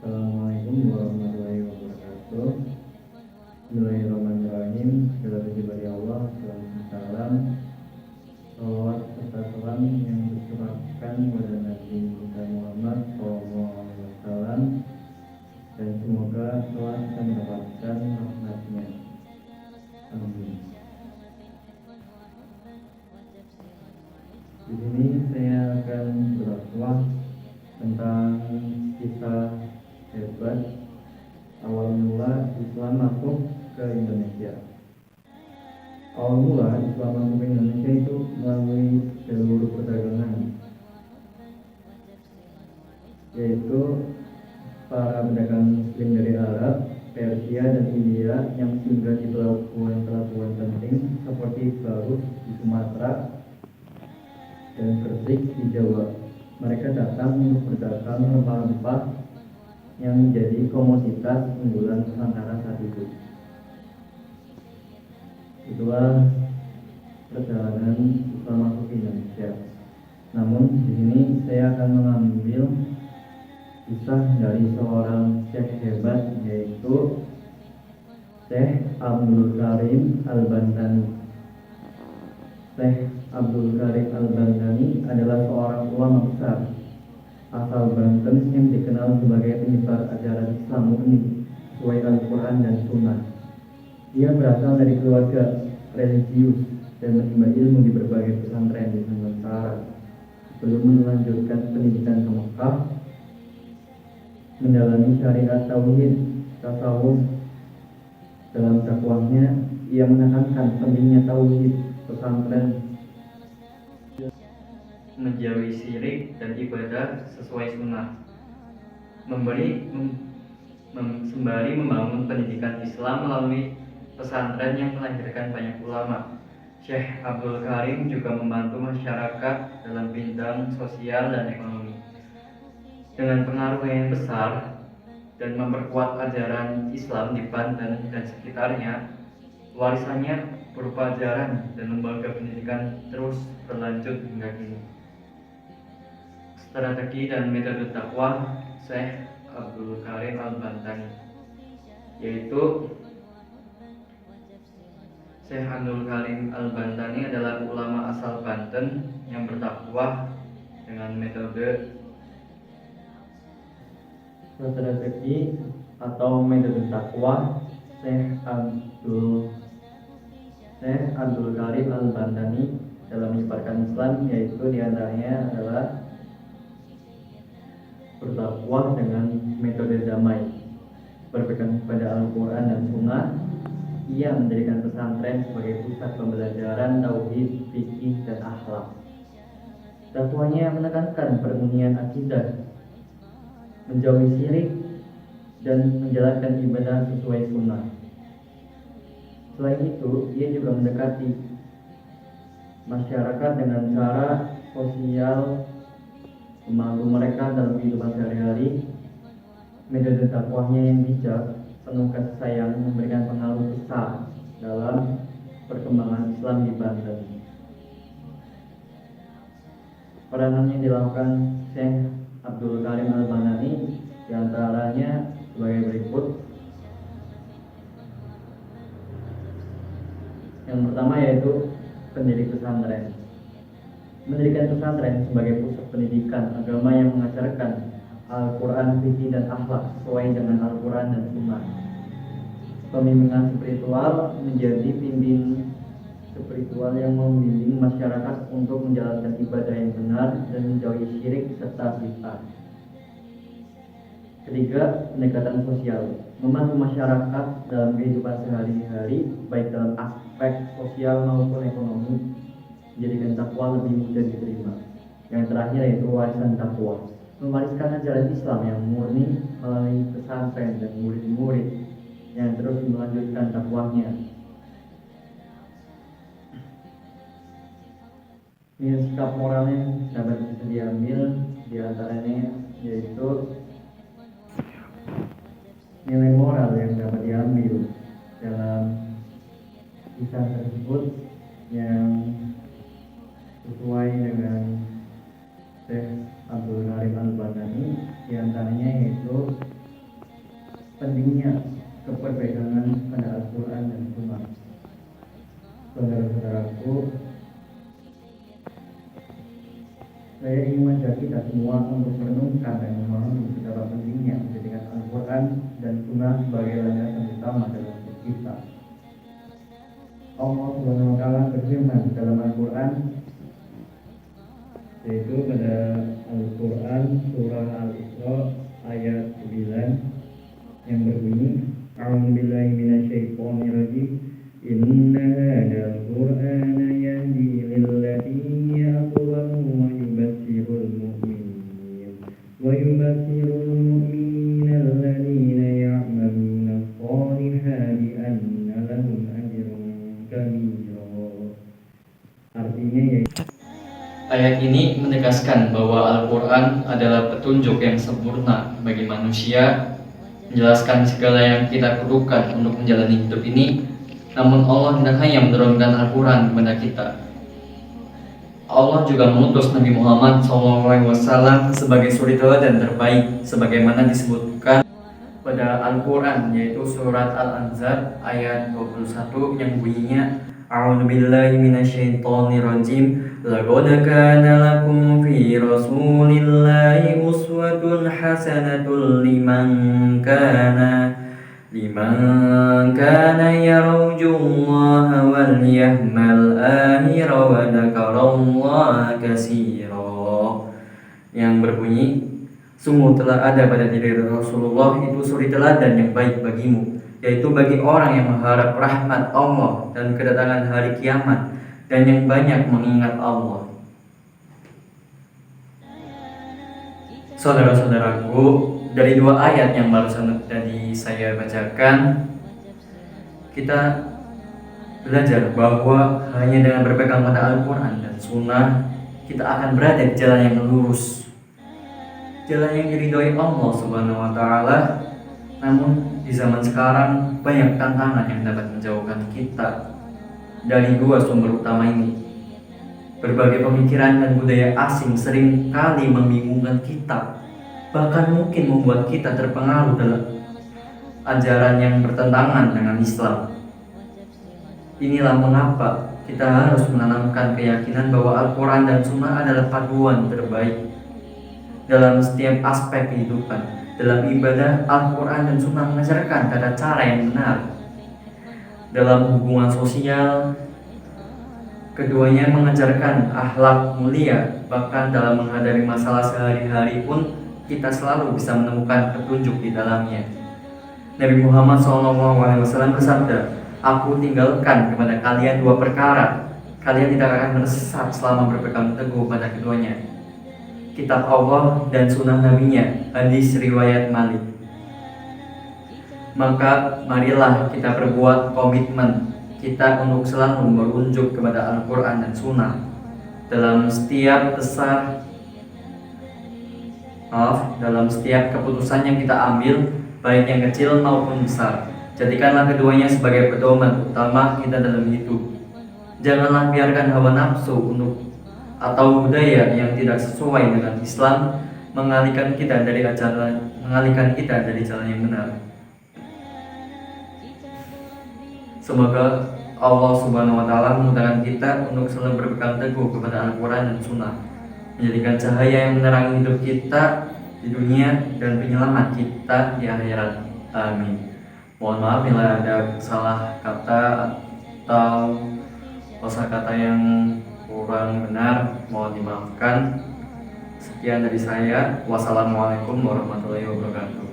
Assalamualaikum warahmatullahi wabarakatuh. Bismillahirrahmanirrahim. Segala puji bagi Allah, salam, salawat serta salam yang tercurahkan kepada Nabi kita Muhammad SAW, dan semoga telah kita mendapatkan rahmatnya. Amin. Di sini saya akan berdakwah tentang kisah hebat awal mula Islam masuk ke Indonesia. Awal mula Islam masuk ke Indonesia itu melalui jalur perdagangan, yaitu para pedagang Muslim dari Arab, Persia, dan India yang singgah di pelabuhan penting seperti Barus di Sumatera dan Gresik di Jawa. Mereka datang untuk berdagang rempah-rempah yang menjadi komoditas unggulan Nusantara saat itu. Itulah perjalanan Islam masuk ke Indonesia. Namun di sini saya akan mengambil kisah dari seorang syekh hebat, yaitu Syekh Abdul Karim Al-Bantani. Syekh Abdul Karim Al-Bantani adalah seorang ulama besar asal Banten yang dikenal sebagai penyebar ajaran Islam murni sesuai Al-Quran dan Sunnah. Dia berasal dari keluarga religius dan menimba ilmu di berbagai pesantren di Nusantara sebelum melanjutkan pendidikan ke Mekah, mendalami syariat tauhid, tasawuf. Dalam dakwahnya, ia menekankan pentingnya tauhid pesantren, menjauhi syirik dan ibadah sesuai sunnah, sembari membangun pendidikan Islam melalui pesantren yang melahirkan banyak ulama. Syekh Abdul Karim juga membantu masyarakat dalam bidang sosial dan ekonomi dengan pengaruh yang besar dan memperkuat ajaran Islam di Banten dan sekitarnya. Warisannya berupa ajaran dan lembaga pendidikan terus berlanjut hingga kini. Strategi dan metode dakwah Syekh Abdul Karim Al-Bantani, yaitu Syekh Abdul Karim Al-Bantani adalah ulama asal Banten yang berdakwah dengan metode strategi atau metode dakwah Syekh Abdul Karim Al-Bantani dalam menyebarkan Islam, yaitu diantaranya adalah berdakwah dengan metode damai, berpegang kepada Al-Quran dan Sunnah. Ia mendirikan pesantren sebagai pusat pembelajaran tauhid, fikih, dan akhlak. Dakwahnya menekankan permunian akidah, menjauhi syirik, dan menjalankan ibadah sesuai sunnah. Selain itu, ia juga mendekati masyarakat dengan cara sosial, membantu mereka dalam kehidupan sehari-hari. Metode dakwahnya yang bijak, penuh kasih sayang, memberikan pengaruh besar dalam perkembangan Islam di Banten. Peranan yang dilakukan Syekh Abdul Karim Al-Bantani diantaranya sebagai berikut. Yang pertama yaitu pendiri pesantren. Mendirikan pesantren sebagai pusat pendidikan agama yang mengajarkan Al-Quran, fikih, dan akhlak sesuai dengan Al-Quran dan Sunnah. Pembimbingan spiritual, menjadi pimpin spiritual yang membimbing masyarakat untuk menjalankan ibadah yang benar dan menjauhi syirik serta bid'ah. Ketiga, pendekatan sosial, membantu masyarakat dalam kehidupan sehari-hari, baik dalam aspek sosial maupun ekonomi, menjadikan takwa lebih mudah diterima. Yang terakhir yaitu warisan takwa, mewariskan ajaran Islam yang murni melalui pesantren dan murid-murid yang terus melanjutkan dakwahnya. Sikap moral yang dapat bisa diambil diantaranya yaitu nilai moral yang dapat diambil dalam kisah tersebut yang sesuai dengan Syekh Abdul Karim Al-Bantani, diantaranya yaitu untuk merenungkan dan memahami betapa pentingnya menjadikan Al-Quran dan Sunnah sebagai landasan utama dalam hidup kita. Allah Subhanahu wa Ta'ala berfirman dalam Al-Quran, yaitu pada Al-Quran surah Al-Isra ayat 9 yang berbunyi, A'udzubillahi minasyaitonirrajim, Inna hadzal Qur'ana yahdi lillati hiya aqwam wa yubassirul mu'minina alladhina ya'maluna as-solihati anna lahum ajrun kabira. Artinya yaitu ayat ini menegaskan bahwa Al-Quran adalah petunjuk yang sempurna bagi manusia, menjelaskan segala yang kita perlukan untuk menjalani hidup ini. Namun Allah tidak hanya menurunkan Al-Quran kepada kita. Allah juga mengutus Nabi Muhammad SAW sebagai suri teladan terbaik, sebagaimana disebutkan pada Al-Quran, yaitu surat Al-Anzab ayat 21 yang bunyinya, A'udzubillahi minasyaitonirrajim, Laqad kana lakum fi rasulillahi uswatun hasanatun liman kana yarjullaha wal yahmal akhira wa dzakarallaha katsira, yang berbunyi, sungguh telah ada pada diri Rasulullah itu suri teladan yang baik bagimu, yaitu bagi orang yang mengharap rahmat Allah dan kedatangan hari kiamat, dan yang banyak mengingat Allah. Saudara-saudaraku, dari dua ayat yang barusan tadi saya bacakan, kita belajar bahwa hanya dengan berpegang pada Al-Quran dan Sunnah, kita akan berada di jalan yang lurus, jalan yang diridhoi Allah Subhanahu wa Ta'ala. Namun di zaman sekarang banyak tantangan yang dapat menjauhkan kita dari dua sumber utama ini. Berbagai pemikiran dan budaya asing sering kali membingungkan kita, bahkan mungkin membuat kita terpengaruh dalam ajaran yang bertentangan dengan Islam. Inilah mengapa kita harus menanamkan keyakinan bahwa Al-Quran dan Sunnah adalah paduan terbaik dalam setiap aspek kehidupan. Dalam ibadah, Al-Quran dan Sunnah mengajarkan tata cara yang benar. Dalam hubungan sosial, keduanya mengajarkan akhlak mulia. Bahkan dalam menghadapi masalah sehari-hari pun kita selalu bisa menemukan petunjuk di dalamnya. Nabi Muhammad SAW bersabda, Aku tinggalkan kepada kalian dua perkara, kalian tidak akan tersesat selama berpegang teguh pada keduanya, kitab Allah dan sunnah nabinya. Hadis riwayat Malik. Maka marilah kita perbuat komitmen kita untuk selalu merujuk kepada Al-Quran dan Sunnah dalam setiap dalam setiap keputusan yang kita ambil, baik yang kecil maupun besar. Jadikanlah keduanya sebagai pedoman utama kita dalam hidup. Janganlah biarkan hawa nafsu atau budaya yang tidak sesuai dengan Islam mengalihkan kita dari jalan yang benar. Semoga Allah Subhanahu wa Ta'ala memudahkan kita untuk selalu berpegang teguh kepada Al-Quran dan Sunnah, menjadikan cahaya yang menerangi hidup kita di dunia dan penyelamat kita di akhirat. Amin. Mohon maaf bila ada salah kata atau kosakata yang kurang benar, mohon dimaafkan. Sekian dari saya. Wassalamualaikum warahmatullahi wabarakatuh.